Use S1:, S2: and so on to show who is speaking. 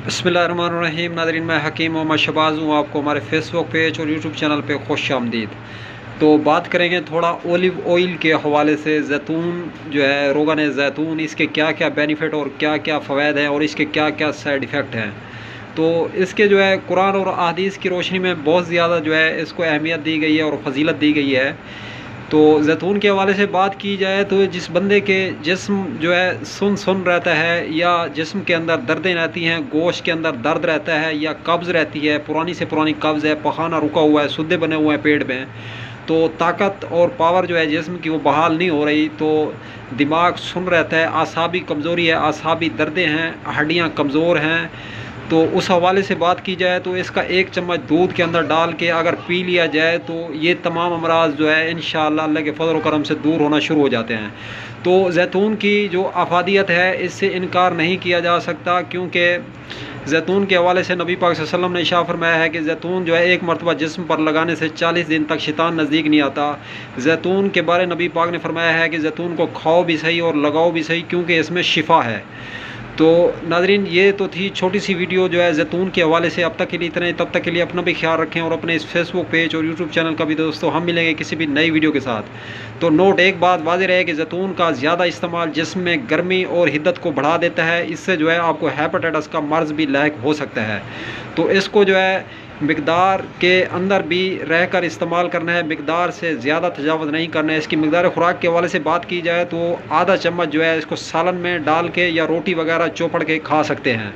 S1: बिस्मिल्लाहिर्रहमानिर्रहीम। नाज़रीन, मैं हकीम मोहम्मद शहबाज हूँ। आपको हमारे फेसबुक पेज और यूट्यूब चैनल पे खुश आमदीद। तो बात करेंगे थोड़ा ओलिव ऑयल के हवाले से। जैतून जो है, रोगन ज़ैतून, इसके क्या क्या बेनिफिट और क्या क्या फ़वाद हैं और इसके क्या क्या साइड इफ़ेक्ट हैं। तो इसके जो है कुरान और अहादीस की रोशनी में बहुत ज़्यादा जो है इसको अहमियत दी गई है और फजीलत दी गई है। तो जैतून के हवाले से बात की जाए तो जिस बंदे के जिस्म जो है सुन सुन रहता है, या जिस्म के अंदर दर्दें रहती हैं, गोश्त के अंदर दर्द रहता है, या कब्ज़ रहती है, पुरानी से पुरानी कब्ज़ है, पखाना रुका हुआ है, सुद्दे बने हुए हैं पेट में, तो ताकत और पावर जो है जिस्म की वो बहाल नहीं हो रही, तो दिमाग सुन रहता है, आसाबी कमज़ोरी है, आसाबी दर्दें हैं, हड्डियाँ कमज़ोर हैं, तो उस हवाले से बात की जाए तो इसका 1 चम्मच दूध के अंदर डाल के अगर पी लिया जाए तो ये तमाम अमराज जो है इंशाअल्लाह अल्लाह के फज़ल व करम से दूर होना शुरू हो जाते हैं। तो जैतून की जो अफादियत है इससे इनकार नहीं किया जा सकता, क्योंकि जैतून के हवाले से नबी पाक सल्लल्लाहु अलैहि वसल्लम ने इरशाद फरमाया है कि जैतून जो है एक मरतबा जिस्म पर लगाने से 40 दिन तक शैतान नज़दीक नहीं आता। जैतून के बारे नबी पाक ने फरमाया है कि जैतून को खाओ भी सही और लगाओ भी सही, क्योंकि इसमें शिफा है। तो नाज़रीन, ये तो थी छोटी सी वीडियो जो है जैतून के हवाले से। अब तक के लिए इतना ही। तब तक के लिए अपना भी ख्याल रखें और अपने इस फेसबुक पेज और यूट्यूब चैनल का भी। दोस्तों, हम मिलेंगे किसी भी नई वीडियो के साथ। तो नोट, एक बात वाज़ेह रहे कि जैतून का ज़्यादा इस्तेमाल जिस्म में गर्मी और हिद्दत को बढ़ा देता है। इससे जो है आपको हेपेटाइटिस का मर्ज़ भी लायक हो सकता है। तो इसको जो है मिकदार के अंदर भी रहकर इस्तेमाल करना है, मिकदार से ज़्यादा तजावुज़ नहीं करना है। इसकी मिकदार खुराक के हवाले से बात की जाए तो आधा चम्मच जो है इसको सालन में डाल के या रोटी वगैरह चौपड़ के खा सकते हैं।